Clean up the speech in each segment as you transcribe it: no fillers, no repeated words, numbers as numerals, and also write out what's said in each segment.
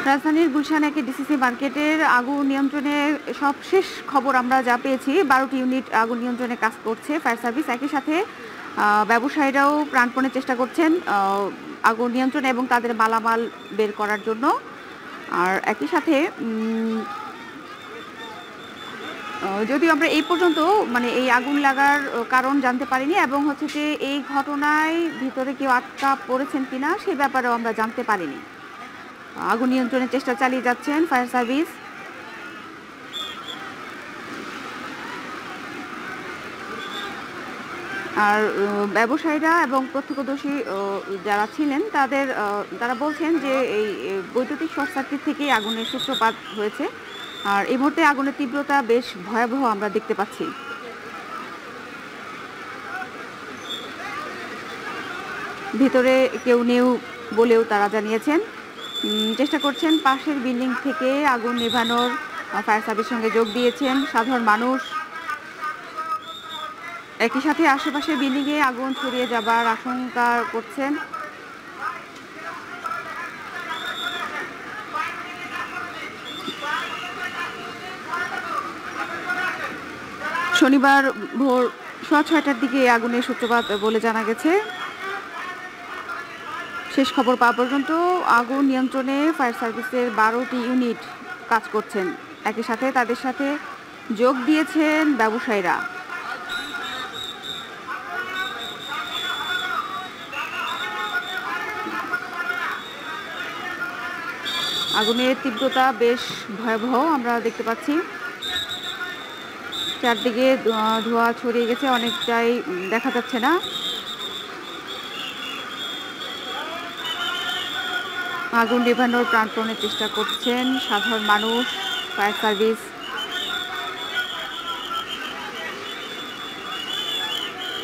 রাজধানীর গুলশান একে ডিসিসি মার্কেটের আগুন নিয়ন্ত্রণে সবশেষ খবর আমরা যা পেয়েছি ১২টি ইউনিট আগুন নিয়ন্ত্রণে কাজ করছে ফায়ার সার্ভিস। একই সাথে ব্যবসায়ীরাও প্রাণপণে চেষ্টা করছেন আগুন নিয়ন্ত্রণে এবং তাদের মালামাল বের করার জন্য। আর একই সাথে যদিও আমরা এই পর্যন্ত মানে এই আগুন লাগার কারণ জানতে পারিনি এবং হচ্ছে যে এই ঘটনায় ভিতরে কেউ আটকা পড়েছেন কিনা সে ব্যাপারেও আমরা জানতে পারিনি। আগুন নিয়ন্ত্রণের চেষ্টা চালিয়ে যাচ্ছেন ফায়ার সার্ভিস। আর ব্যবসায়ীরা এবং প্রত্যক্ষদর্শী যারা ছিলেন তারা বলছেন যে এই বৈদ্যুতিক শর্ট সার্কিট থেকেই আগুনের সূত্রপাত হয়েছে। আর এই মুহূর্তে আগুনের তীব্রতা বেশ ভয়াবহ আমরা দেখতে পাচ্ছি। ভিতরে কেউ নেই বলেও তারা জানিয়েছেন। চেষ্টা করছেন পাশের বিল্ডিং থেকে আগুন নেভানোর। ফায়ার সার্ভিসের সঙ্গে যোগ দিয়েছেন সাধারণ মানুষ। একই সাথে আশেপাশের বিল্ডিংয়ে আগুন ছড়িয়ে যাবার আশঙ্কা করছেন। শনিবার ভোর 6:30টার দিকে আগুনের সূত্রপাত বলে জানা গেছে। শেষ খবর পাওয়া পর্যন্ত আগুন নিয়ন্ত্রণে ফায়ার সার্ভিসের 12টি ইউনিট কাজ করছেন। একই সাথে তাদের সাথে যোগ দিয়েছেন ব্যবসায়ীরা। আগুনের তীব্রতা বেশ ভয়াবহ আমরা দেখতে পাচ্ছি। চারদিকে ধোঁয়া ছড়িয়ে গেছে, অনেকটাই দেখা যাচ্ছে না। আগুন নেভানোর প্রাণপণে চেষ্টা করছেন সাধারণ মানুষ, ফায়ার সার্ভিস।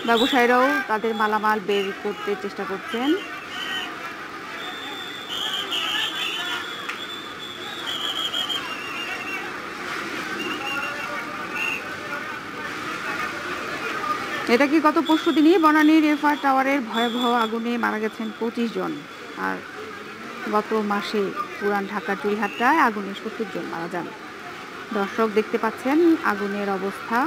ব্যবসায়ীরাও তাদের মালামাল বের করতে চেষ্টা করছেন। এটা কি গত পরশু দিনই বনানীর এফআর টাওয়ারের ভয়াবহ আগুনে মারা গেছেন 25 জন। আর গত মাসে পুরান ঢাকার চুরিহাট্টায় আগুনে 70 জন মারা যান। দর্শক দেখতে পাচ্ছেন আগুনের অবস্থা।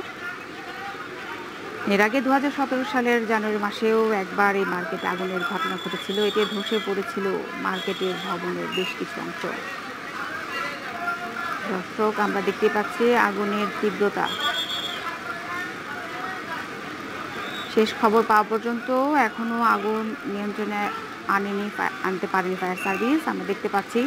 এর আগে 2017 সালের জানুয়ারি মাসেও একবার এই মার্কেটে আগুনের ঘটনা ঘটেছিল। এতে ধসে পড়েছিল মার্কেটের ভবনের বেশ কিছু অংশ। দর্শক আমরা দেখতে পাচ্ছি আগুনের তীব্রতা। শেষ খবর পাওয়া পর্যন্ত এখনো আগুন নিয়ন্ত্রণে আনতে পারেনি ফায়ার সার্ভিস। আমরা দেখতে পাচ্ছি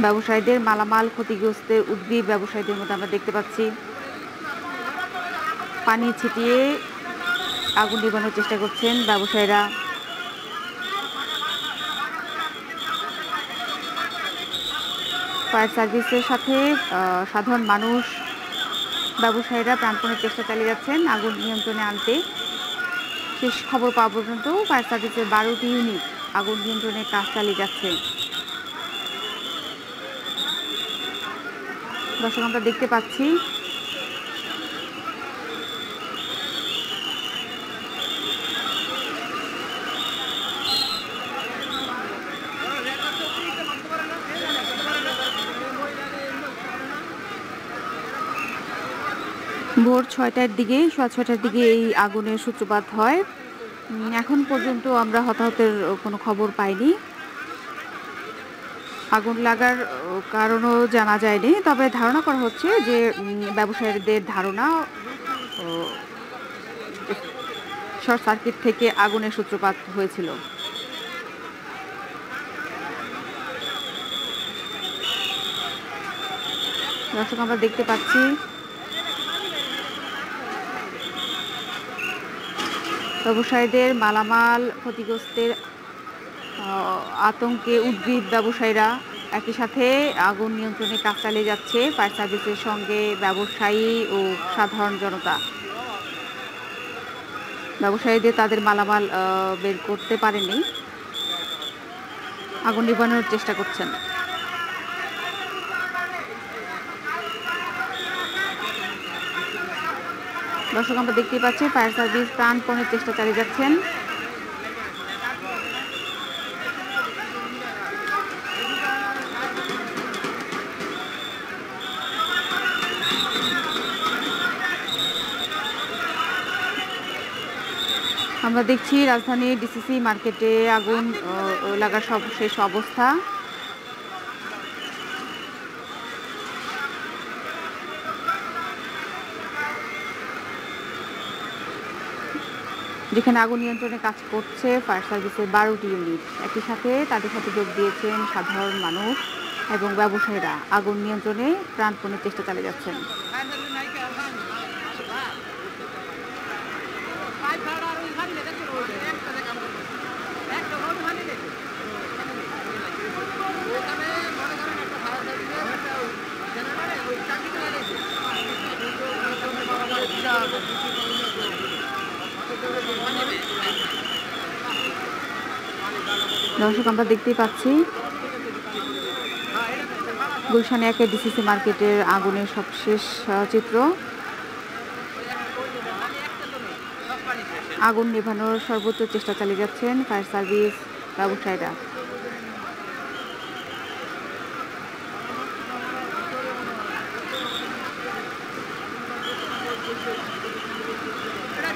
ব্যবসায়ীদের মালামাল ক্ষতিগ্রস্তের উদ্গ্রীব ব্যবসায়ীদের মধ্যে আমরা দেখতে পাচ্ছি পানি ছিটিয়ে আগুন নিভানোর চেষ্টা করছেন ব্যবসায়ীরা। ফায়ার সার্ভিসের সাথে সাধারণ মানুষ, ব্যবসায়ীরা প্রাণপণের চেষ্টা চালিয়ে যাচ্ছেন আগুন নিয়ন্ত্রণে আনতে। শেষ খবর পাওয়া পর্যন্ত ফায়ার সার্ভিসের 12টি ইউনিট আগুন নিয়ন্ত্রণে কাজ চালিয়ে যাচ্ছে। দর্শক আমরা দেখতে পাচ্ছি ভোর 6টার দিকে এই আগুনের সূত্রপাত হয়। এখন পর্যন্ত আমরা হতাহতের কোনো খবর পাইনি। আগুন লাগার কারণও জানা যায়নি, তবে ধারণা করা হচ্ছে যে ব্যবসায়ীদের ধারণা শর্ট সার্কিট থেকে আগুনের সূত্রপাত হয়েছিল। দর্শক আমরা দেখতে পাচ্ছি ব্যবসায়ীদের মালামাল ক্ষতিগ্রস্তের আতঙ্কে উদ্গ্রীব ব্যবসায়ীরা। একই সাথে আগুন নিয়ন্ত্রণে কাজ চালিয়ে যাচ্ছে ফায়ার সার্ভিসের সঙ্গে ব্যবসায়ী ও সাধারণ জনতা। ব্যবসায়ীদের তাদের মালামাল বের করতে পারেনি, আগুন নিভানোর চেষ্টা করছেন। দর্শক আমরা দেখতে পাচ্ছি ফায়ার সার্ভিস প্রাণপণে চেষ্টা চালিয়ে যাচ্ছেন। আমরা দেখছি রাজধানীর ডিসিসি মার্কেটে আগুন লাগার সর্বশেষ অবস্থা। যেখানে আগুন নিয়ন্ত্রণে কাজ করছে ফায়ার সার্ভিসের 12টি ইউনিট। একই সাথে তাদের সাথে যোগ দিয়েছেন সাধারণ মানুষ এবং ব্যবসায়ীরা। আগুন নিয়ন্ত্রণে প্রাণপণে চেষ্টা চালিয়ে যাচ্ছেন। দর্শক আমরা দেখতেই পাচ্ছি গুলশানে একে ডিসিসি মার্কেটের আগুনের সবশেষ চিত্র। আগুন নেভানোর সর্বোচ্চ চেষ্টা চালিয়ে যাচ্ছেন ফায়ার সার্ভিস, ব্যবসায়ীরা।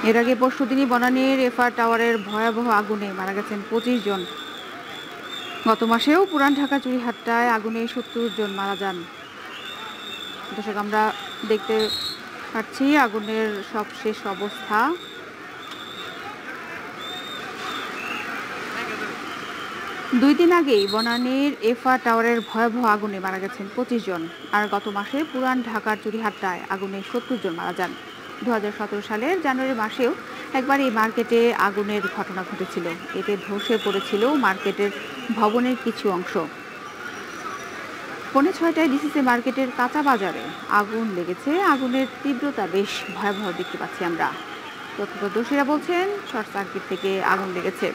এর আগে পরশুদিনই বনানীর এফআর টাওয়ারের ভয়াবহ আগুনে মারা গেছেন 25 জন। গত মাসেও পুরান ঢাকা চুরিহাট্টায় আগুনে 70 জন মারা যান। দর্শক আমরা দেখতে পাচ্ছি আগুনের সবশেষ অবস্থা। দুই দিন আগেই বনানীর এফআর টাওয়ারের ভয়াবহ আগুনে মারা গেছেন 25 জন। আর গত মাসে পুরান ঢাকার চুরিহাট্টায় আগুনে 70 জন মারা যান। 2017 সালের জানুয়ারি মাসেও একবার এই মার্কেটে আগুনের ঘটনা ঘটেছিল। এতে ধসে পড়েছিল মার্কেটের ভবনের কিছু অংশ। 5:30টায় ডিসিসি মার্কেটের কাঁচা বাজারে আগুন লেগেছে। আগুনের তীব্রতা বেশ ভয়াবহ দেখতে পাচ্ছি আমরা। প্রত্যক্ষদর্শীরা বলছেন শর্ট সার্কিট থেকে আগুন লেগেছে।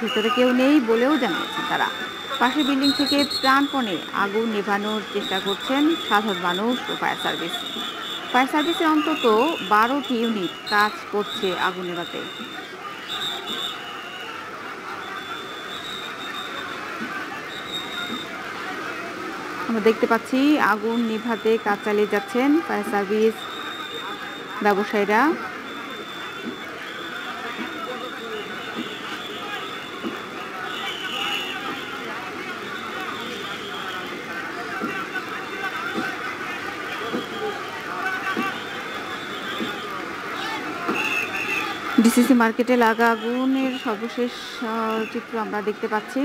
ভিতরে কেউ নেই বলেও জানিয়েছেন তারা। পাশের বিল্ডিং থেকে প্রাণপণে আগুন নেভানোর চেষ্টা করছেন সাধারণ মানুষ ও ফায়ার সার্ভিস। ফায়ার সার্ভিসের অন্তত 12টি ইউনিট কাজ করছে আগুন নেভাতে। আমরা দেখতে পাচ্ছি আগুন নিভাতে কাজ চালিয়ে যাচ্ছেন ফায়ার সার্ভিস, ব্যবসায়ীরা। ডিসিসি মার্কেটে লাগা আগুনের সর্বশেষ চিত্র আমরা দেখতে পাচ্ছি।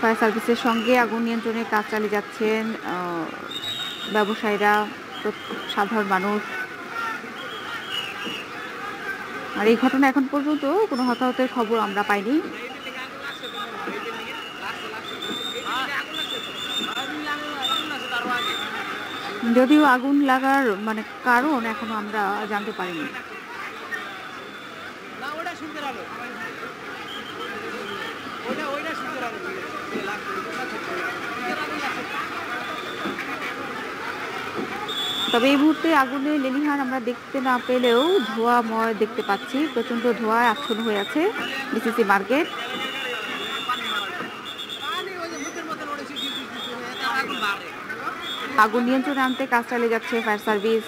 ফায়ার সার্ভিসের সঙ্গে আগুন নিয়ন্ত্রণে কাজ চালিয়ে যাচ্ছেন ব্যবসায়ীরা, সাধারণ মানুষ। আর এই ঘটনা এখন পর্যন্ত কোনো হতাহতের খবর আমরা পাইনি। যদিও আগুন লাগার কারণ এখনো আমরা জানতে পারিনি। তবে এই মুহূর্তে আগুনের লেলিহান আমরা দেখতে না পেলেও ধোঁয়াময় দেখতে পাচ্ছি। প্রচন্ড ধোঁয়ায় আচ্ছন্ন হয়ে আছে ডিসিসি মার্কেট। আগুন নিয়ন্ত্রণে আনতে কাজ চালিয়ে যাচ্ছে ফায়ার সার্ভিস।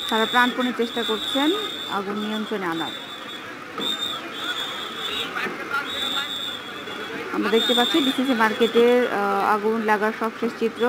তারা প্রাণপণে চেষ্টা করছেন আগুন নিয়ন্ত্রণে আনার। আমরা দেখতে পাচ্ছি ডিসিসি মার্কেটের আগুন লাগার সবশেষ চিত্র।